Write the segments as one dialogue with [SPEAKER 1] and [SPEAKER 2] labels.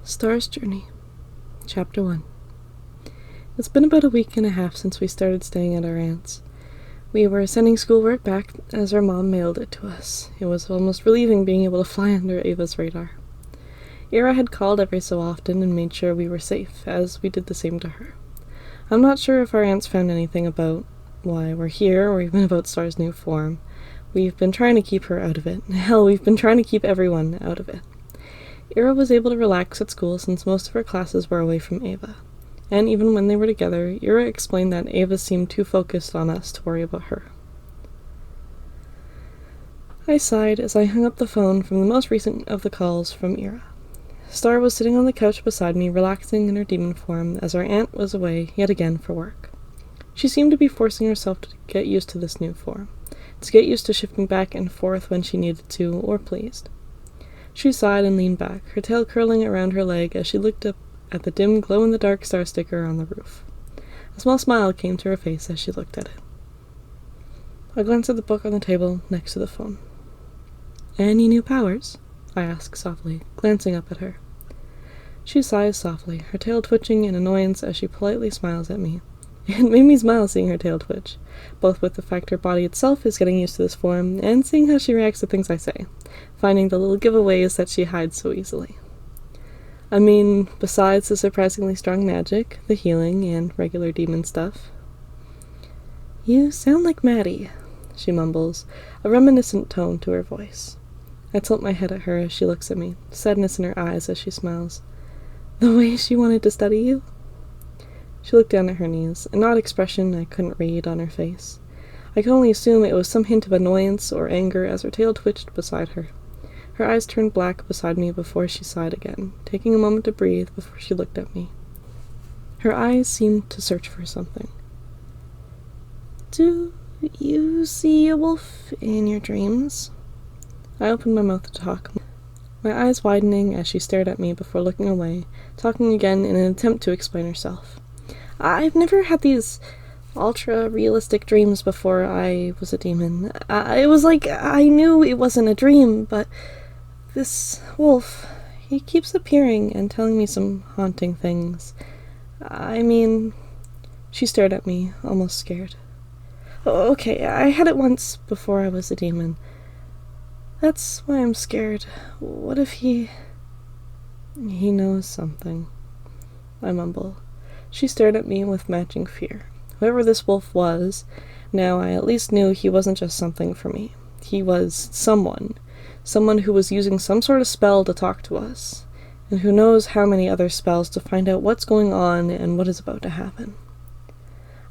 [SPEAKER 1] Star's Journey, Chapter 1. It's been about a week and a half since we started staying at our aunt's. We were sending schoolwork back as our mom mailed it to us. It was almost relieving being able to fly under Ava's radar. Ira had called every so often and made sure we were safe, as we did the same to her. I'm not sure if our aunts found anything about why we're here, or even about Star's new form. We've been trying to keep her out of it. Hell, we've been trying to keep everyone out of it. Ira was able to relax at school since most of her classes were away from Ava. And even when they were together, Ira explained that Ava seemed too focused on us to worry about her. I sighed as I hung up the phone from the most recent of the calls from Ira. Star was sitting on the couch beside me, relaxing in her demon form, as our aunt was away yet again for work. She seemed to be forcing herself to get used to this new form, to get used to shifting back and forth when she needed to or pleased. She sighed and leaned back, her tail curling around her leg as she looked up at the dim glow-in-the-dark star sticker on the roof. A small smile came to her face as she looked at it. I glanced at the book on the table next to the phone. "Any new powers?" I asked softly, glancing up at her. She sighs softly, her tail twitching in annoyance as she politely smiles at me. It made me smile seeing her tail twitch, both with the fact her body itself is getting used to this form, and seeing how she reacts to things I say, finding the little giveaways that she hides so easily. I mean, besides the surprisingly strong magic, the healing, and regular demon stuff. "You sound like Maddie," she mumbles, a reminiscent tone to her voice. I tilt my head at her as she looks at me, sadness in her eyes as she smiles. "The way she wanted to study you?" She looked down at her knees, an odd expression I couldn't read on her face. I could only assume it was some hint of annoyance or anger as her tail twitched beside her. Her eyes turned black beside me before she sighed again, taking a moment to breathe before she looked at me. Her eyes seemed to search for something. "Do you see a wolf in your dreams?" I opened my mouth to talk, my eyes widening as she stared at me before looking away, talking again in an attempt to explain herself. "I've never had these ultra-realistic dreams before I was a demon. It was like I knew it wasn't a dream, but this wolf, he keeps appearing and telling me some haunting things. I mean..." She stared at me, almost scared. "Okay, I had it once before I was a demon. That's why I'm scared. What if he knows something?" I mumble. She stared at me with matching fear. Whoever this wolf was, now I at least knew he wasn't just something for me. He was someone who was using some sort of spell to talk to us, and who knows how many other spells to find out what's going on and what is about to happen.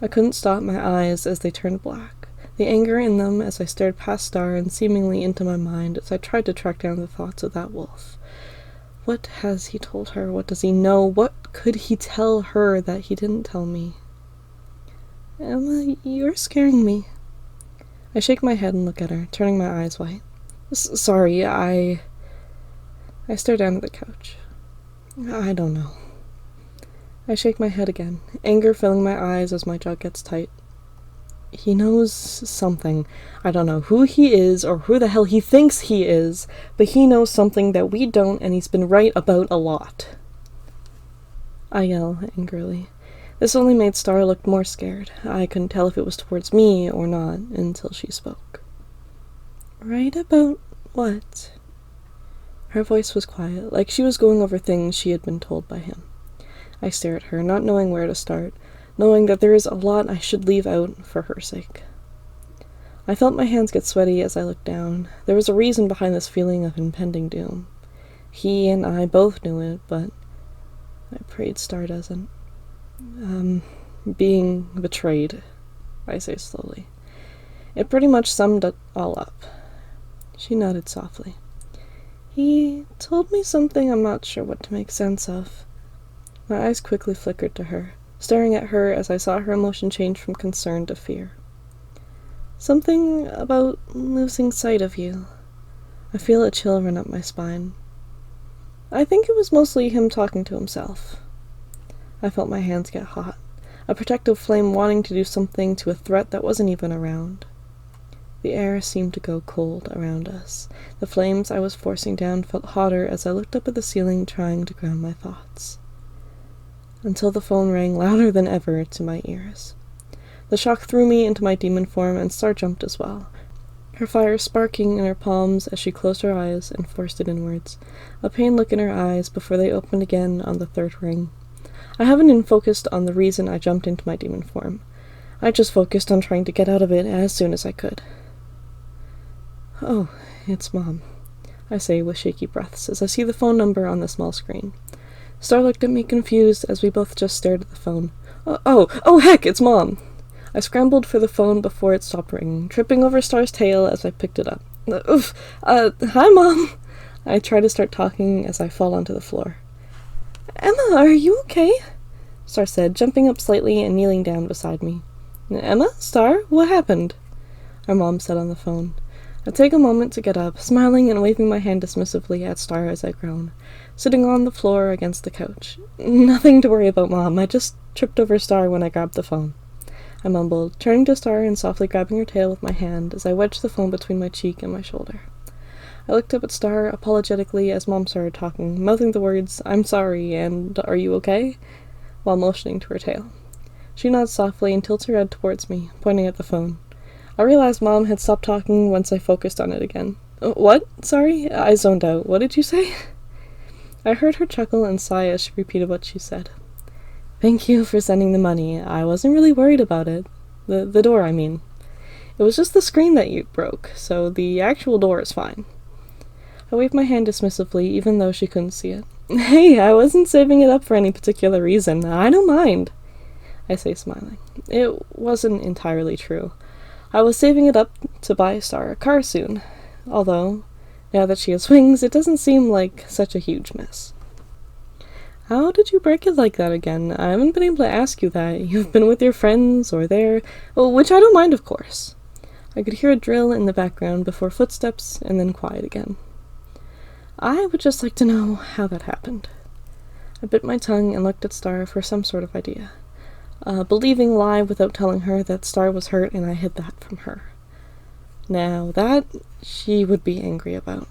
[SPEAKER 1] I couldn't stop my eyes as they turned black, the anger in them as I stared past Star and seemingly into my mind as I tried to track down the thoughts of that wolf. What has he told her? What does he know? What could he tell her that he didn't tell me? "Emma, you're scaring me." I shake my head and look at her, turning my eyes white. Sorry, I stare down at the couch. I don't know. I shake my head again, anger filling my eyes as my jaw gets tight. He knows something. I don't know who he is or who the hell he thinks he is, but he knows something that we don't, and he's been right about a lot. I yell angrily. This only made Star look more scared. I couldn't tell if it was towards me or not until she spoke. "Right about what?" Her voice was quiet, like she was going over things she had been told by him. I stare at her, not knowing where to start, knowing that there is a lot I should leave out for her sake. I felt my hands get sweaty as I looked down. There was a reason behind this feeling of impending doom. He and I both knew it, but I prayed Star doesn't. Being betrayed, I say slowly. It pretty much summed it all up. She nodded softly. "He told me something I'm not sure what to make sense of." My eyes quickly flickered to her, staring at her as I saw her emotion change from concern to fear. "Something about losing sight of you." I feel a chill run up my spine. I think it was mostly him talking to himself. I felt my hands get hot, a protective flame wanting to do something to a threat that wasn't even around. The air seemed to go cold around us. The flames I was forcing down felt hotter as I looked up at the ceiling, trying to ground my thoughts. Until the phone rang louder than ever to my ears. The shock threw me into my demon form, and Star jumped as well, her fire sparking in her palms as she closed her eyes and forced it inwards, a pained look in her eyes before they opened again on the third ring. I haven't even focused on the reason I jumped into my demon form. I just focused on trying to get out of it as soon as I could. "Oh, it's Mom," I say with shaky breaths as I see the phone number on the small screen. Star looked at me confused as we both just stared at the phone. Oh, heck, it's Mom! I scrambled for the phone before it stopped ringing, tripping over Star's tail as I picked it up. Hi, Mom! I try to start talking as I fall onto the floor. "Emma, are you okay?" Star said, jumping up slightly and kneeling down beside me. "Emma? Star? What happened?" Our mom said on the phone. I take a moment to get up, smiling and waving my hand dismissively at Star as I groan, sitting on the floor against the couch. "Nothing to worry about, Mom. I just tripped over Star when I grabbed the phone," I mumbled, turning to Star and softly grabbing her tail with my hand as I wedged the phone between my cheek and my shoulder. I looked up at Star apologetically as Mom started talking, mouthing the words, "I'm sorry," and "Are you okay?" while motioning to her tail. She nods softly and tilts her head towards me, pointing at the phone. I realized Mom had stopped talking once I focused on it again. "What? Sorry? I zoned out. What did you say?" I heard her chuckle and sigh as she repeated what she said. "Thank you for sending the money. I wasn't really worried about it. The door, I mean. It was just the screen that you broke, so the actual door is fine." I waved my hand dismissively, even though she couldn't see it. "Hey, I wasn't saving it up for any particular reason. I don't mind," I say, smiling. It wasn't entirely true. I was saving it up to buy Star a car soon, although, now that she has wings, it doesn't seem like such a huge mess. "How did you break it like that again? I haven't been able to ask you that. You've been with your friends, or there, which I don't mind, of course." I could hear a drill in the background before footsteps, and then quiet again. "I would just like to know how that happened." I bit my tongue and looked at Star for some sort of idea. A believing lie without telling her that Star was hurt and I hid that from her. Now that she would be angry about.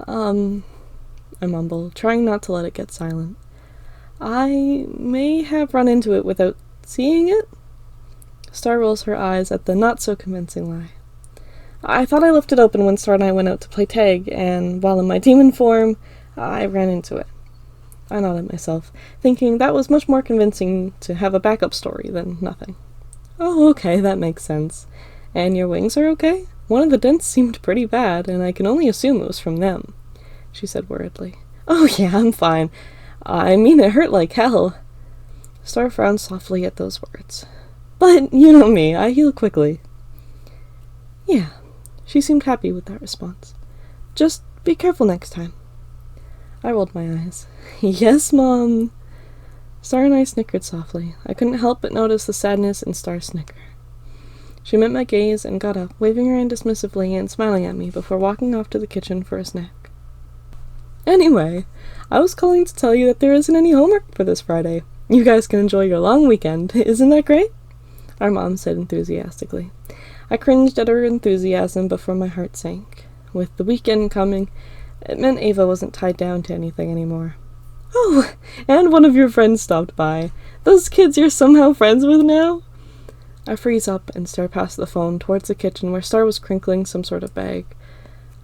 [SPEAKER 1] I mumbled, trying not to let it get silent. "I may have run into it without seeing it?" Star rolls her eyes at the not-so-convincing lie. "I thought I left it open when Star and I went out to play tag, and while in my demon form, I ran into it." I nodded myself, thinking that was much more convincing to have a backup story than nothing. "Oh, okay, that makes sense. And your wings are okay? One of the dents seemed pretty bad, and I can only assume it was from them," she said worriedly. "Oh yeah, I'm fine. I mean, it hurt like hell." Star frowned softly at those words. "But you know me, I heal quickly." "Yeah." She seemed happy with that response. "Just be careful next time." I rolled my eyes. "Yes, Mom." Star and I snickered softly. I couldn't help but notice the sadness in Star's snicker. She met my gaze and got up, waving her hand dismissively and smiling at me before walking off to the kitchen for a snack. "Anyway, I was calling to tell you that there isn't any homework for this Friday. You guys can enjoy your long weekend. Isn't that great?" Our mom said enthusiastically. I cringed at her enthusiasm before my heart sank. With the weekend coming, it meant Ava wasn't tied down to anything anymore. "Oh, and one of your friends stopped by. Those kids you're somehow friends with now?" I freeze up and stare past the phone towards the kitchen where Star was crinkling some sort of bag,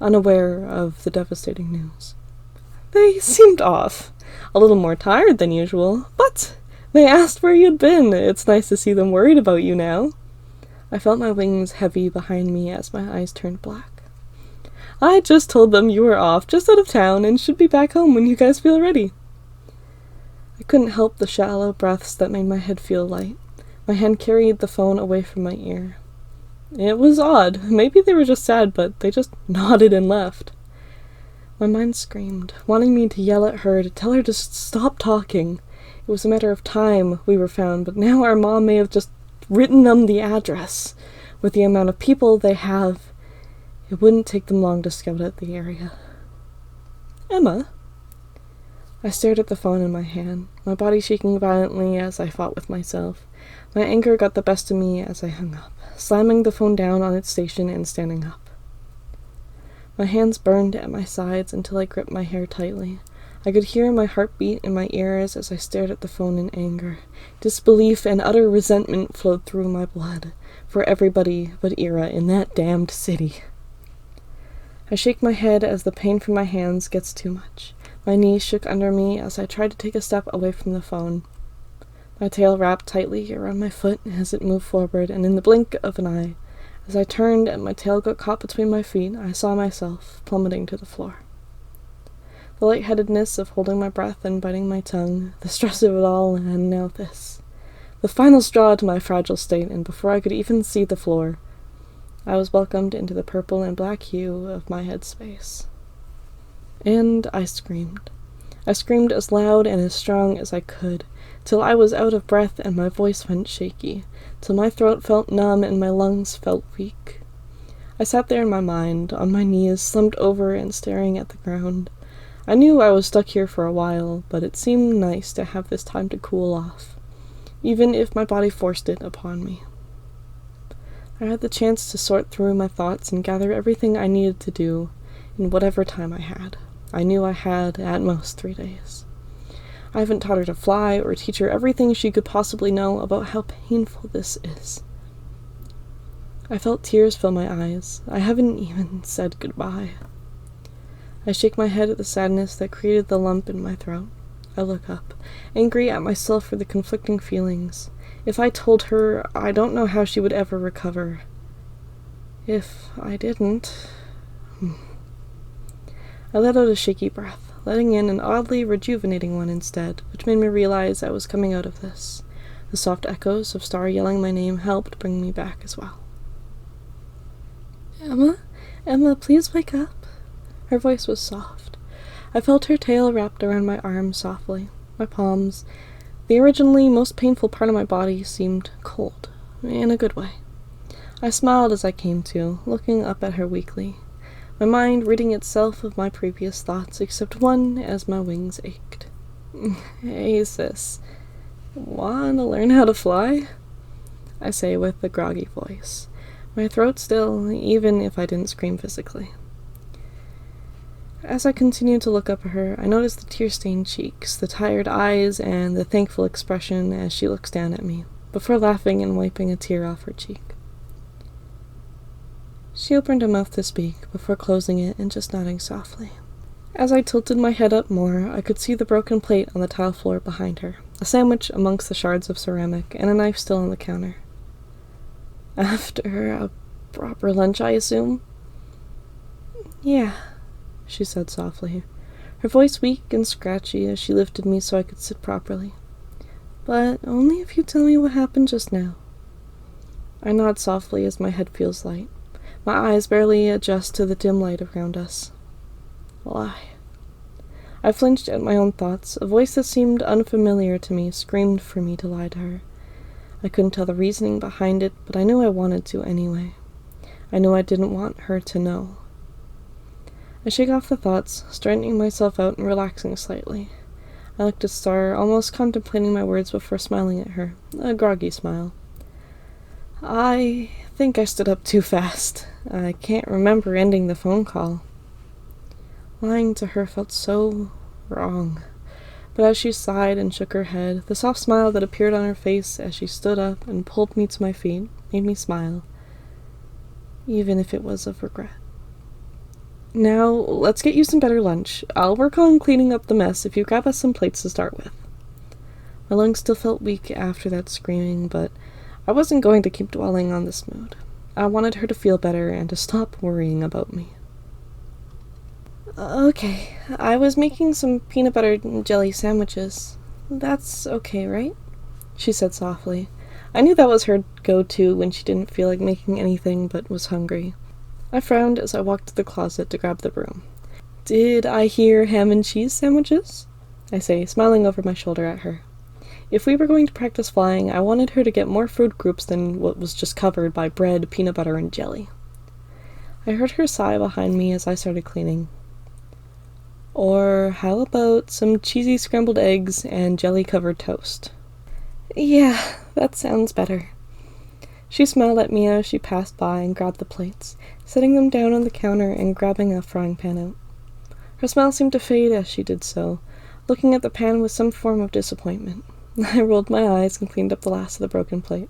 [SPEAKER 1] unaware of the devastating news. "They seemed off. A little more tired than usual, but they asked where you'd been. It's nice to see them worried about you now." I felt my wings heavy behind me as my eyes turned black. "I just told them you were off, just out of town, and should be back home when you guys feel ready." I couldn't help the shallow breaths that made my head feel light. My hand carried the phone away from my ear. It was odd. Maybe they were just sad, but they just nodded and left. My mind screamed, wanting me to yell at her, to tell her to stop talking. It was a matter of time we were found, but now our mom may have just written them the address. With the amount of people they have, it wouldn't take them long to scout out the area. "Emma?" I stared at the phone in my hand, my body shaking violently as I fought with myself. My anger got the best of me as I hung up, slamming the phone down on its station and standing up. My hands burned at my sides until I gripped my hair tightly. I could hear my heartbeat in my ears as I stared at the phone in anger. Disbelief and utter resentment flowed through my blood, for everybody but Ira in that damned city. I shake my head as the pain from my hands gets too much. My knees shook under me as I tried to take a step away from the phone. My tail wrapped tightly around my foot as it moved forward, and in the blink of an eye, as I turned and my tail got caught between my feet, I saw myself plummeting to the floor. The lightheadedness of holding my breath and biting my tongue, the stress of it all, and now this. The final straw to my fragile state, and before I could even see the floor, I was welcomed into the purple and black hue of my headspace. And I screamed. I screamed as loud and as strong as I could, till I was out of breath and my voice went shaky, till my throat felt numb and my lungs felt weak. I sat there in my mind, on my knees, slumped over and staring at the ground. I knew I was stuck here for a while, but it seemed nice to have this time to cool off, even if my body forced it upon me. I had the chance to sort through my thoughts and gather everything I needed to do in whatever time I had. I knew I had, at most, 3 days. I haven't taught her to fly or teach her everything she could possibly know about how painful this is. I felt tears fill my eyes. I haven't even said goodbye. I shake my head at the sadness that created the lump in my throat. I look up, angry at myself for the conflicting feelings. If I told her, I don't know how she would ever recover. If I didn't... I let out a shaky breath, letting in an oddly rejuvenating one instead, which made me realize I was coming out of this. The soft echoes of Star yelling my name helped bring me back as well. Emma, please wake up. Her voice was soft. I felt her tail wrapped around my arm softly. My palms, the originally most painful part of my body, seemed cold, in a good way. I smiled as I came to, looking up at her weakly, my mind ridding itself of my previous thoughts, except one as my wings ached. Hey, sis. Wanna learn how to fly? I say with a groggy voice, my throat still, even if I didn't scream physically. As I continued to look up at her, I noticed the tear-stained cheeks, the tired eyes, and the thankful expression as she looks down at me, before laughing and wiping a tear off her cheek. She opened her mouth to speak, before closing it and just nodding softly. As I tilted my head up more, I could see the broken plate on the tile floor behind her, a sandwich amongst the shards of ceramic, and a knife still on the counter. After a proper lunch, I assume? Yeah, she said softly, her voice weak and scratchy as she lifted me so I could sit properly. But only if you tell me what happened just now. I nod softly as my head feels light. My eyes barely adjust to the dim light around us. Lie. I flinched at my own thoughts. A voice that seemed unfamiliar to me screamed for me to lie to her. I couldn't tell the reasoning behind it, but I knew I wanted to anyway. I knew I didn't want her to know. I shake off the thoughts, straightening myself out and relaxing slightly. I looked at Star, almost contemplating my words before smiling at her, a groggy smile. I think I stood up too fast. I can't remember ending the phone call. Lying to her felt so wrong. But as she sighed and shook her head, the soft smile that appeared on her face as she stood up and pulled me to my feet made me smile, even if it was of regret. Now, let's get you some better lunch. I'll work on cleaning up the mess if you grab us some plates to start with. My lungs still felt weak after that screaming, but I wasn't going to keep dwelling on this mood. I wanted her to feel better and to stop worrying about me. Okay, I was making some peanut butter and jelly sandwiches. That's okay, right? She said softly. I knew that was her go-to when she didn't feel like making anything but was hungry. I frowned as I walked to the closet to grab the broom. Did I hear ham and cheese sandwiches? I say, smiling over my shoulder at her. If we were going to practice flying, I wanted her to get more food groups than what was just covered by bread, peanut butter, and jelly. I heard her sigh behind me as I started cleaning. Or how about some cheesy scrambled eggs and jelly-covered toast? Yeah, that sounds better. She smiled at me as she passed by and grabbed the plates, setting them down on the counter and grabbing a frying pan out. Her smile seemed to fade as she did so, looking at the pan with some form of disappointment. I rolled my eyes and cleaned up the last of the broken plate.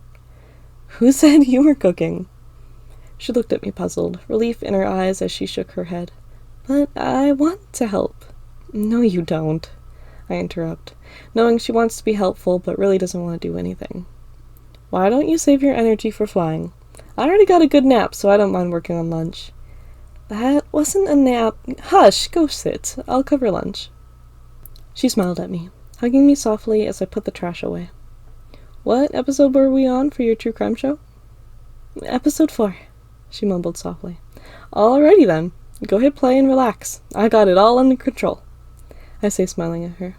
[SPEAKER 1] Who said you were cooking? She looked at me puzzled, relief in her eyes as she shook her head. But I want to help. No, you don't, I interrupt, knowing she wants to be helpful but really doesn't want to do anything. Why don't you save your energy for flying? I already got a good nap, so I don't mind working on lunch. That wasn't a nap. Hush, go sit. I'll cover lunch. She smiled at me, hugging me softly as I put the trash away. What episode were we on for your true crime show? Episode 4, she mumbled softly. Alrighty then. Go hit play and relax. I got it all under control, I say, smiling at her.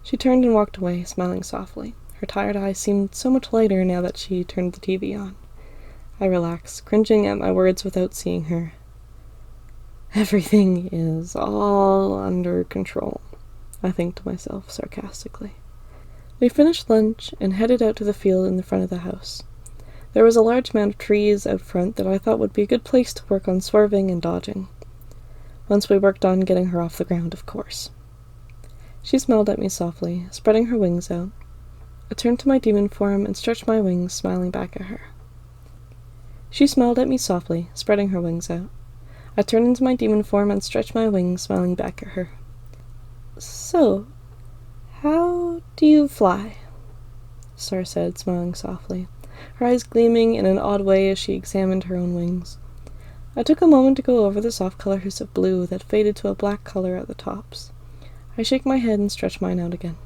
[SPEAKER 1] She turned and walked away, smiling softly. Her tired eyes seemed so much lighter now that she turned the TV on. I relaxed, cringing at my words without seeing her. Everything is all under control, I think to myself sarcastically. We finished lunch and headed out to the field in the front of the house. There was a large amount of trees out front that I thought would be a good place to work on swerving and dodging. Once we worked on getting her off the ground, of course. She smiled at me softly, spreading her wings out. I turned to my demon form and stretched my wings, smiling back at her. She smiled at me softly, spreading her wings out. I turned into my demon form and stretched my wings, smiling back at her. So, how do you fly? Star said, smiling softly, her eyes gleaming in an odd way as she examined her own wings. I took a moment to go over the soft colors of blue that faded to a black color at the tops. I shake my head and stretch mine out again.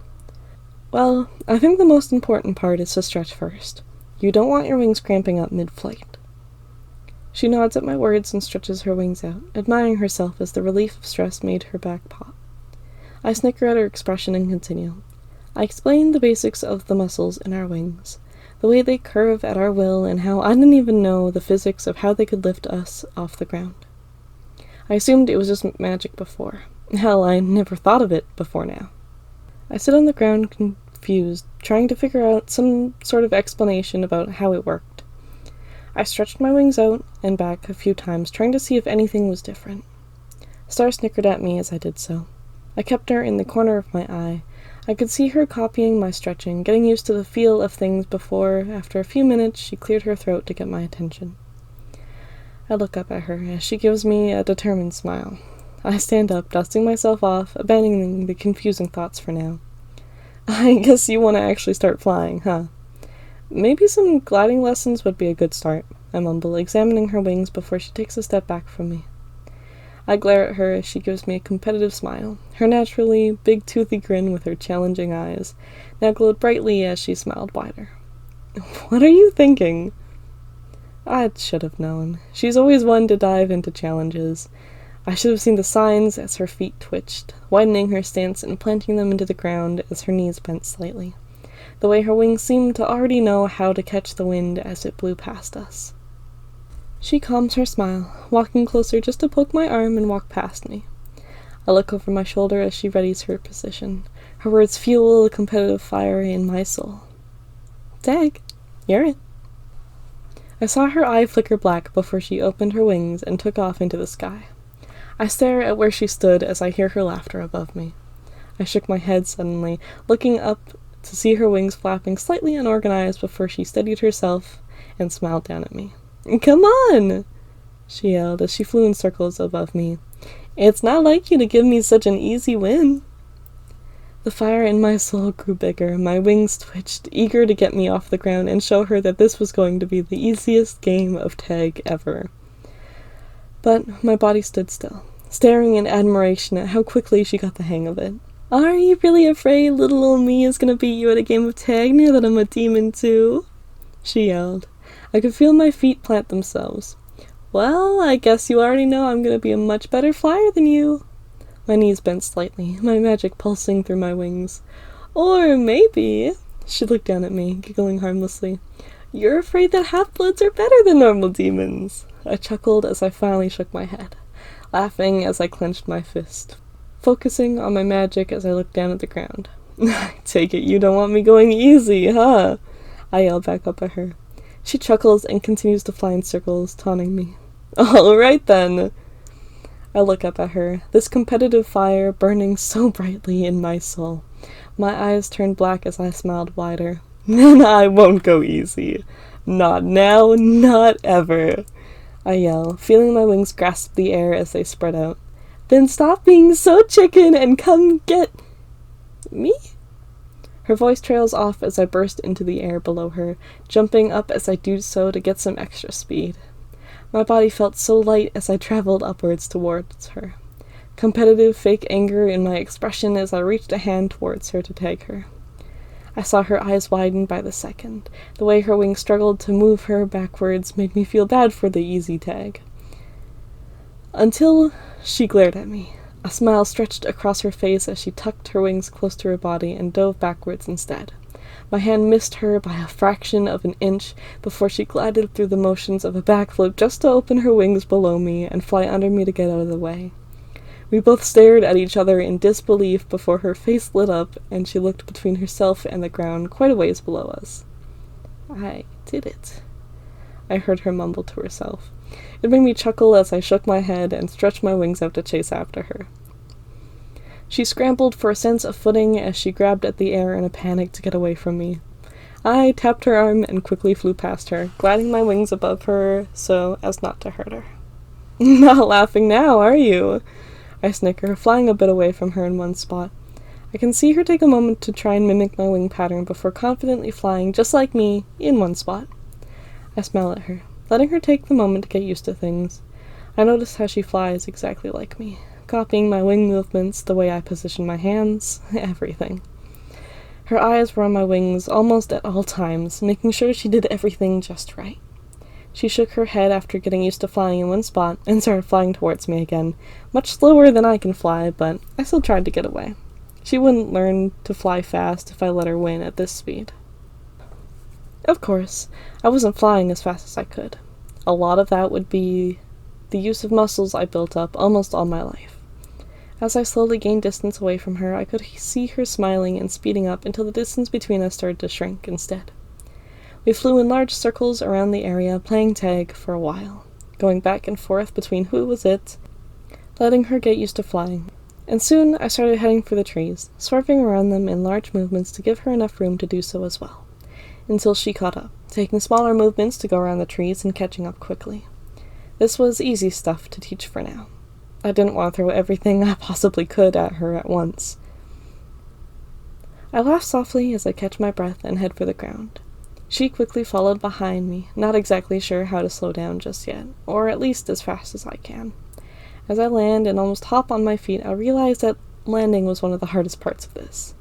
[SPEAKER 1] Well, I think the most important part is to stretch first. You don't want your wings cramping up mid-flight. She nods at my words and stretches her wings out, admiring herself as the relief of stress made her back pop. I snicker at her expression and continue. I explain the basics of the muscles in our wings, the way they curve at our will, and how I didn't even know the physics of how they could lift us off the ground. I assumed it was just magic before. Hell, I never thought of it before now. I sit on the ground confused, trying to figure out some sort of explanation about how it worked. I stretched my wings out and back a few times, trying to see if anything was different. Star snickered at me as I did so. I kept her in the corner of my eye. I could see her copying my stretching, getting used to the feel of things before, after a few minutes, she cleared her throat to get my attention. I look up at her as she gives me a determined smile. I stand up, dusting myself off, abandoning the confusing thoughts for now. I guess you want to actually start flying, huh? Maybe some gliding lessons would be a good start, I mumble, examining her wings before she takes a step back from me. I glare at her as she gives me a competitive smile. Her naturally big toothy grin with her challenging eyes now glowed brightly as she smiled wider. What are you thinking? I should have known. She's always one to dive into challenges. I should have seen the signs as her feet twitched, widening her stance and planting them into the ground as her knees bent slightly. The way her wings seemed to already know how to catch the wind as it blew past us. She calms her smile, walking closer just to poke my arm and walk past me. I look over my shoulder as she readies her position. Her words fuel the competitive fire in my soul. Tag, you're it. I saw her eye flicker black before she opened her wings and took off into the sky. I stare at where she stood as I hear her laughter above me. I shook my head suddenly, looking up to see her wings flapping slightly unorganized before she steadied herself and smiled down at me. Come on, she yelled as she flew in circles above me. It's not like you to give me such an easy win. The fire in my soul grew bigger. My wings twitched, eager to get me off the ground and show her that this was going to be the easiest game of tag ever. But my body stood still, staring in admiration at how quickly she got the hang of it. Are you really afraid little old me is gonna beat you at a game of tag now that I'm a demon too? She yelled. I could feel my feet plant themselves. Well, I guess you already know I'm gonna be a much better flyer than you. My knees bent slightly, my magic pulsing through my wings. Or maybe, she looked down at me, giggling harmlessly, you're afraid that half-bloods are better than normal demons. I chuckled as I finally shook my head, laughing as I clenched my fist. focusing on my magic as I looked down at the ground. I take it you don't want me going easy, huh? I yell back up at her. She chuckles and continues to fly in circles, taunting me. All right then. I look up at her, this competitive fire burning so brightly in my soul. My eyes turned black as I smiled wider. Then I won't go easy. Not now, not ever. I yell, feeling my wings grasp the air as they spread out. Then stop being so chicken and come get me? Her voice trails off as I burst into the air below her, jumping up as I do so to get some extra speed. My body felt so light as I traveled upwards towards her. Competitive fake anger in my expression as I reached a hand towards her to tag her. I saw her eyes widen by the second. The way her wings struggled to move her backwards made me feel bad for the easy tag. Until she glared at me. A smile stretched across her face as she tucked her wings close to her body and dove backwards instead. My hand missed her by a fraction of an inch before she glided through the motions of a backflip just to open her wings below me and fly under me to get out of the way. We both stared at each other in disbelief before her face lit up and she looked between herself and the ground quite a ways below us. I did it, I heard her mumble to herself. It made me chuckle as I shook my head and stretched my wings out to chase after her. She scrambled for a sense of footing as she grabbed at the air in a panic to get away from me. I tapped her arm and quickly flew past her, gliding my wings above her so as not to hurt her. Not laughing now, are you? I snicker, flying a bit away from her in one spot. I can see her take a moment to try and mimic my wing pattern before confidently flying, just like me, in one spot. I smile at her, letting her take the moment to get used to things. I notice how she flies exactly like me, copying my wing movements, the way I position my hands, everything. Her eyes were on my wings almost at all times, making sure she did everything just right. She shook her head after getting used to flying in one spot and started flying towards me again, much slower than I can fly, but I still tried to get away. She wouldn't learn to fly fast if I let her win at this speed. Of course, I wasn't flying as fast as I could. A lot of that would be the use of muscles I built up almost all my life. As I slowly gained distance away from her, I could see her smiling and speeding up until the distance between us started to shrink instead. We flew in large circles around the area, playing tag for a while, going back and forth between who was it, letting her get used to flying. And soon I started heading for the trees, swerving around them in large movements to give her enough room to do so as well, until she caught up, taking smaller movements to go around the trees and catching up quickly. This was easy stuff to teach for now. I didn't want to throw everything I possibly could at her at once. I laugh softly as I catch my breath and head for the ground. She quickly followed behind me, not exactly sure how to slow down just yet, or at least as fast as I can. As I land and almost hop on my feet, I realize that landing was one of the hardest parts of this.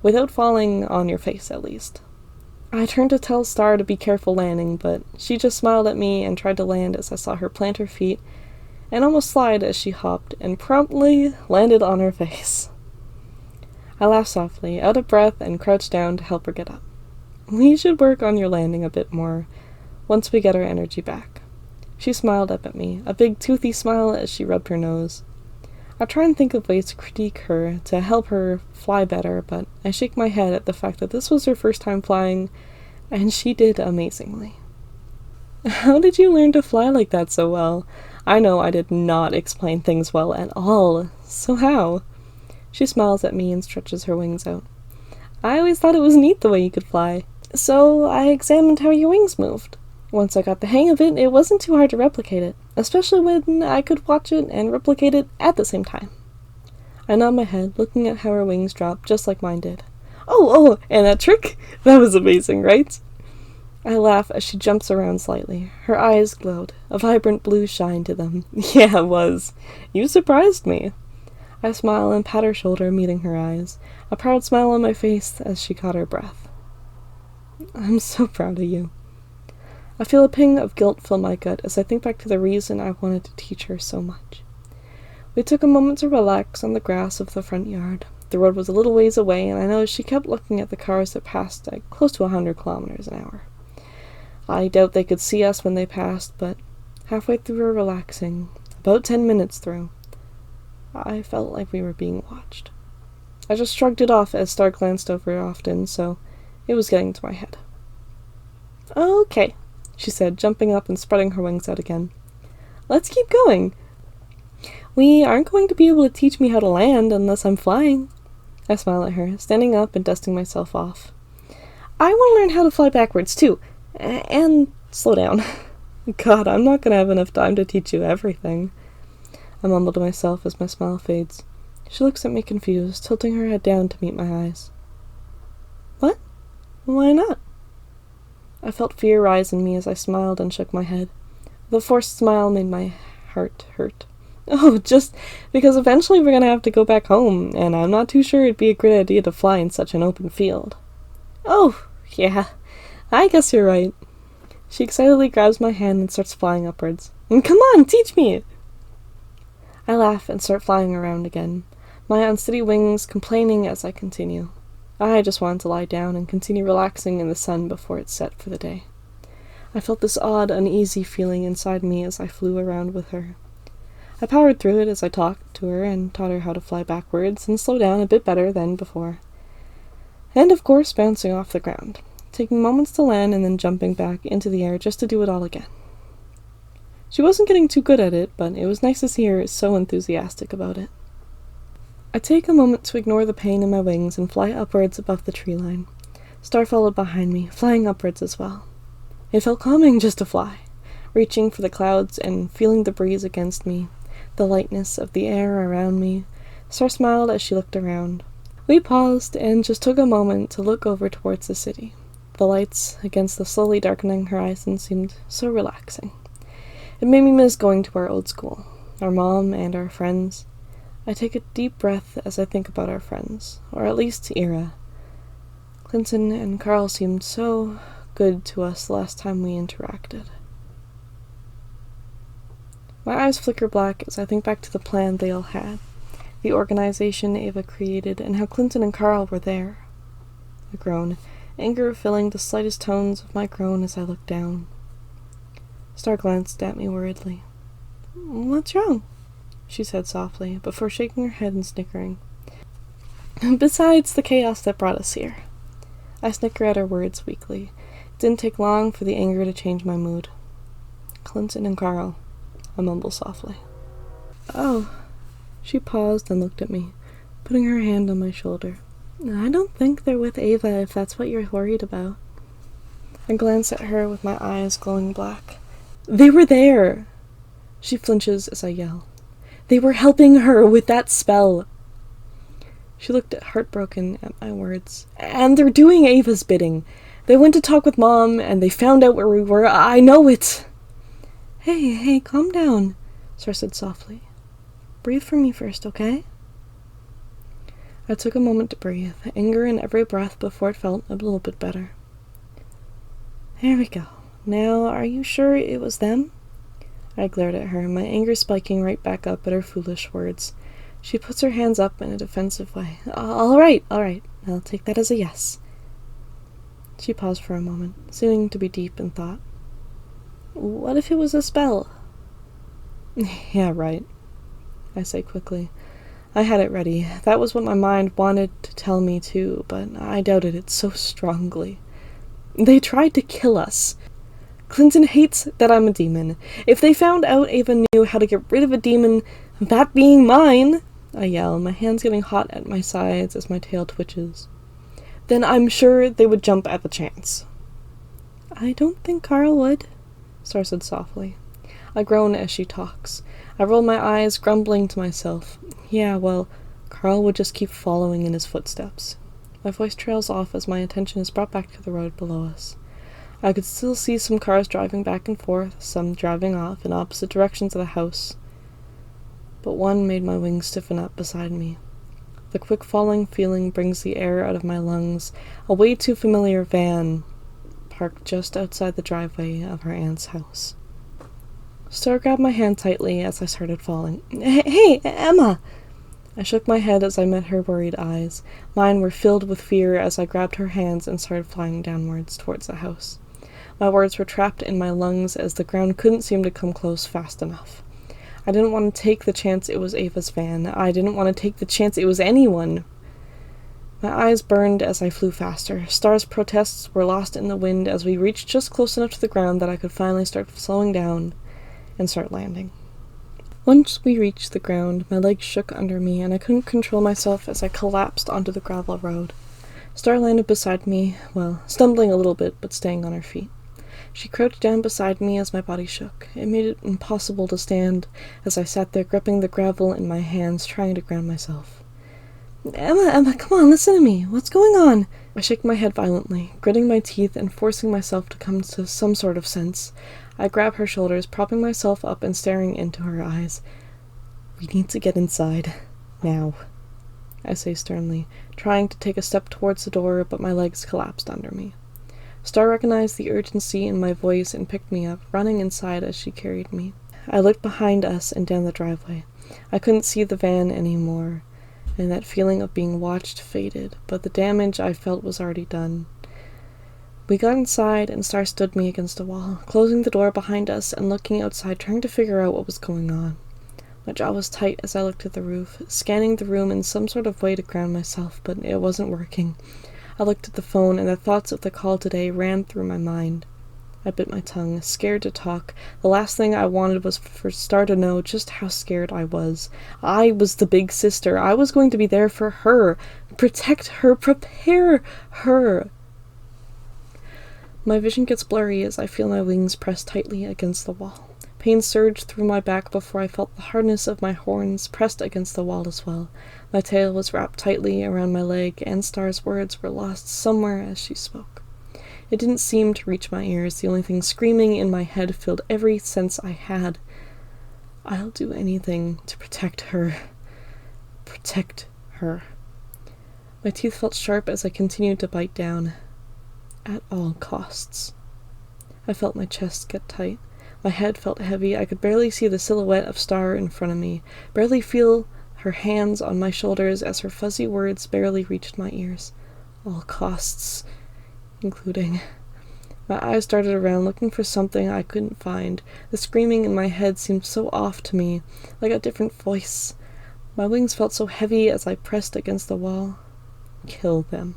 [SPEAKER 1] Without falling on your face, at least. I turned to tell Star to be careful landing, but she just smiled at me and tried to land as I saw her plant her feet and almost slide as she hopped and promptly landed on her face. I laughed softly, out of breath, and crouched down to help her get up. We should work on your landing a bit more once we get our energy back. She smiled up at me, a big toothy smile as she rubbed her nose. I try and think of ways to critique her, to help her fly better, but I shake my head at the fact that this was her first time flying, and she did amazingly. How did you learn to fly like that so well? I know I did not explain things well at all, so how? She smiles at me and stretches her wings out. I always thought it was neat the way you could fly, so I examined how your wings moved. Once I got the hang of it, it wasn't too hard to replicate it, especially when I could watch it and replicate it at the same time. I nod my head, looking at how her wings dropped just like mine did. Oh, and that trick? That was amazing, right? I laugh as she jumps around slightly. Her eyes glowed, a vibrant blue shine to them. Yeah, it was. You surprised me. I smile and pat her shoulder, meeting her eyes, a proud smile on my face as she caught her breath. I'm so proud of you. I feel a ping of guilt fill my gut as I think back to the reason I wanted to teach her so much. We took a moment to relax on the grass of the front yard. The road was a little ways away, and I noticed she kept looking at the cars that passed at close to 100 kilometers an hour. I doubt they could see us when they passed, but halfway through her relaxing, about 10 minutes through, I felt like we were being watched. I just shrugged it off as Star glanced over often, so it was getting to my head. "Okay," she said, jumping up and spreading her wings out again. "Let's keep going. We aren't going to be able to teach me how to land unless I'm flying." I smiled at her, standing up and dusting myself off. "I want to learn how to fly backwards, too. And slow down." "God, I'm not going to have enough time to teach you everything," I mumbled to myself as my smile fades. She looks at me confused, tilting her head down to meet my eyes. "What? Why not?" I felt fear rise in me as I smiled and shook my head. The forced smile made my heart hurt. "Oh, just because eventually we're going to have to go back home, and I'm not too sure it'd be a great idea to fly in such an open field." "Oh, yeah, I guess you're right." She excitedly grabs my hand and starts flying upwards. "Come on, teach me!" I laugh and start flying around again, my unsteady wings complaining as I continue. I just wanted to lie down and continue relaxing in the sun before it set for the day. I felt this odd, uneasy feeling inside me as I flew around with her. I powered through it as I talked to her and taught her how to fly backwards and slow down a bit better than before. And of course bouncing off the ground, taking moments to land and then jumping back into the air just to do it all again. She wasn't getting too good at it, but it was nice to see her so enthusiastic about it. I take a moment to ignore the pain in my wings and fly upwards above the tree line. Star followed behind me, flying upwards as well. It felt calming just to fly, reaching for the clouds and feeling the breeze against me, the lightness of the air around me. Star smiled as she looked around. We paused and just took a moment to look over towards the city. The lights against the slowly darkening horizon seemed so relaxing. It made me miss going to our old school, our mom and our friends. I take a deep breath as I think about our friends, or at least Ira. Clinton and Carl seemed so good to us the last time we interacted. My eyes flicker black as I think back to the plan they all had, the organization Ava created, and how Clinton and Carl were there. I groan, anger filling the slightest tones of my groan as I look down. Star glanced at me worriedly. "What's wrong?" she said softly, before shaking her head and snickering. "Besides the chaos that brought us here." I snicker at her words weakly. It didn't take long for the anger to change my mood. "Clinton and Carl," I mumble softly. "Oh." She paused and looked at me, putting her hand on my shoulder. "I don't think they're with Ava if that's what you're worried about." I glance at her with my eyes glowing black. "They were there!" She flinches as I yell. "They were helping her with that spell." She looked heartbroken at my words. "And they're doing Ava's bidding. They went to talk with Mom, and they found out where we were. I know it!" Hey, calm down," Star said softly. "Breathe for me first, okay?" I took a moment to breathe, anger in every breath before it felt a little bit better. "There we go. Now, are you sure it was them?" I glared at her, my anger spiking right back up at her foolish words. She puts her hands up in a defensive way. All right. I'll take that as a yes." She paused for a moment, seeming to be deep in thought. "What if it was a spell?" "Yeah, right," I say quickly. I had it ready. That was what my mind wanted to tell me too, but I doubted it so strongly. They tried to kill us. Clinton hates that I'm a demon. If they found out Ava knew how to get rid of a demon, that being mine, I yell, my hands getting hot at my sides as my tail twitches, then I'm sure they would jump at the chance. "I don't think Carl would," Star said softly. I groan as she talks. I roll my eyes, grumbling to myself. Yeah, well, Carl would just keep following in his footsteps. My voice trails off as my attention is brought back to the road below us. I could still see some cars driving back and forth, some driving off in opposite directions of the house. But one made my wings stiffen up beside me. The quick falling feeling brings the air out of my lungs. A way too familiar van, parked just outside the driveway of her aunt's house. Star grabbed my hand tightly as I started falling. Hey, Emma! I shook my head as I met her worried eyes. Mine were filled with fear as I grabbed her hands and started flying downwards towards the house. My words were trapped in my lungs as the ground couldn't seem to come close fast enough. I didn't want to take the chance it was Ava's van. I didn't want to take the chance it was anyone. My eyes burned as I flew faster. Star's protests were lost in the wind as we reached just close enough to the ground that I could finally start slowing down and start landing. Once we reached the ground, my legs shook under me, and I couldn't control myself as I collapsed onto the gravel road. Star landed beside me, well, stumbling a little bit, but staying on her feet. She crouched down beside me as my body shook. It made it impossible to stand as I sat there gripping the gravel in my hands, trying to ground myself. Emma, come on, listen to me. What's going on? I shook my head violently, gritting my teeth and forcing myself to come to some sort of sense. I grab her shoulders, propping myself up and staring into her eyes. We need to get inside. Now, I say sternly, trying to take a step towards the door, but my legs collapsed under me. Star recognized the urgency in my voice and picked me up, running inside as she carried me. I looked behind us and down the driveway. I couldn't see the van anymore, and that feeling of being watched faded, but the damage I felt was already done. We got inside, and Star stood me against a wall, closing the door behind us and looking outside, trying to figure out what was going on. My jaw was tight as I looked at the roof, scanning the room in some sort of way to ground myself, but it wasn't working. I looked at the phone, and the thoughts of the call today ran through my mind. I bit my tongue, scared to talk. The last thing I wanted was for Star to know just how scared I was. I was the big sister. I was going to be there for her, protect her, prepare her. My vision gets blurry as I feel my wings pressed tightly against the wall. Pain surged through my back before I felt the hardness of my horns pressed against the wall as well. My tail was wrapped tightly around my leg, and Star's words were lost somewhere as she spoke. It didn't seem to reach my ears. The only thing screaming in my head filled every sense I had. I'll do anything to protect her. Protect her. My teeth felt sharp as I continued to bite down. At all costs. I felt my chest get tight. My head felt heavy. I could barely see the silhouette of Star in front of me, barely feel her hands on my shoulders as her fuzzy words barely reached my ears. All costs, including... My eyes darted around, looking for something I couldn't find. The screaming in my head seemed so off to me, like a different voice. My wings felt so heavy as I pressed against the wall. Kill them.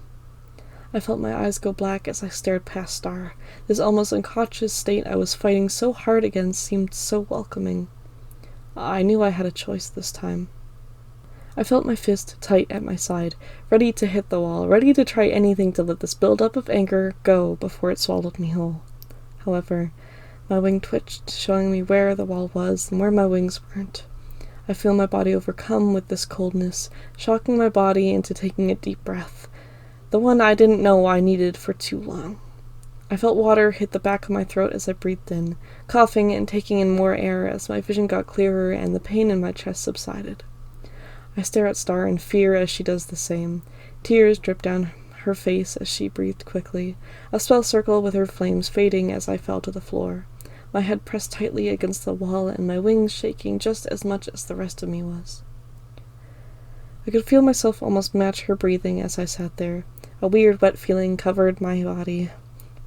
[SPEAKER 1] I felt my eyes go black as I stared past Star. This almost unconscious state I was fighting so hard against seemed so welcoming. I knew I had a choice this time. I felt my fist tight at my side, ready to hit the wall, ready to try anything to let this build-up of anger go before it swallowed me whole. However, my wing twitched, showing me where the wall was and where my wings weren't. I feel my body overcome with this coldness, shocking my body into taking a deep breath. The one I didn't know I needed for too long. I felt water hit the back of my throat as I breathed in, coughing and taking in more air as my vision got clearer and the pain in my chest subsided. I stare at Star in fear as she does the same. Tears drip down her face as she breathed quickly, a spell circle with her flames fading as I fell to the floor, my head pressed tightly against the wall and my wings shaking just as much as the rest of me was. I could feel myself almost match her breathing as I sat there. A weird wet feeling covered my body,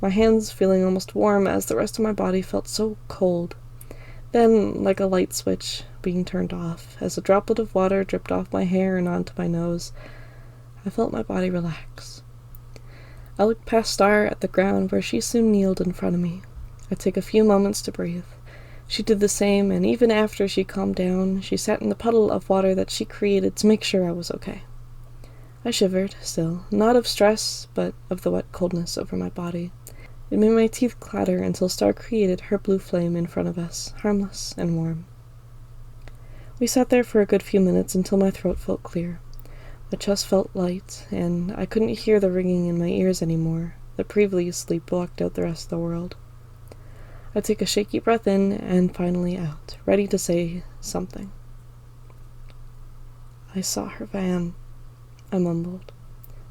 [SPEAKER 1] my hands feeling almost warm as the rest of my body felt so cold. Then, like a light switch being turned off, as a droplet of water dripped off my hair and onto my nose, I felt my body relax. I looked past Star at the ground where she soon kneeled in front of me. I took a few moments to breathe. She did the same, and even after she calmed down, she sat in the puddle of water that she created to make sure I was okay. I shivered, still, not of stress, but of the wet coldness over my body. It made my teeth clatter until Star created her blue flame in front of us, harmless and warm. We sat there for a good few minutes until my throat felt clear. My chest felt light, and I couldn't hear the ringing in my ears anymore. The previous sleep blocked out the rest of the world. I took a shaky breath in and finally out, ready to say something. I saw her van, I mumbled.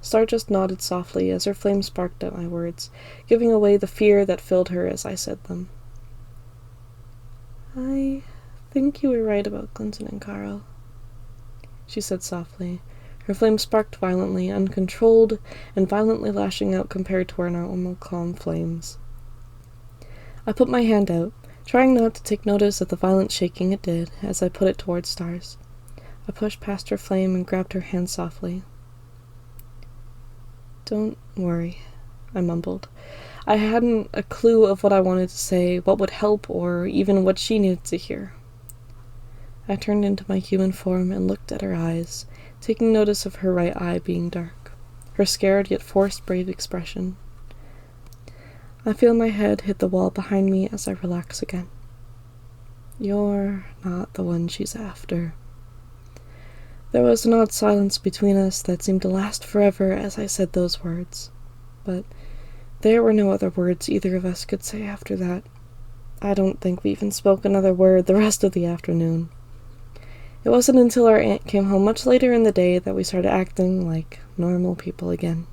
[SPEAKER 1] Star just nodded softly as her flame sparked at my words, giving away the fear that filled her as I said them. I think you were right about Clinton and Carl, she said softly. Her flame sparked violently, uncontrolled, and violently lashing out compared to our normal calm flames. I put my hand out, trying not to take notice of the violent shaking it did as I put it towards Stars. I pushed past her flame and grabbed her hand softly. "Don't worry," I mumbled. I hadn't a clue of what I wanted to say, what would help, or even what she needed to hear. I turned into my human form and looked at her eyes, taking notice of her right eye being dark, her scared yet forced brave expression. I feel my head hit the wall behind me as I relax again. "You're not the one she's after." There was an odd silence between us that seemed to last forever as I said those words, but there were no other words either of us could say after that. I don't think we even spoke another word the rest of the afternoon. It wasn't until our aunt came home much later in the day that we started acting like normal people again.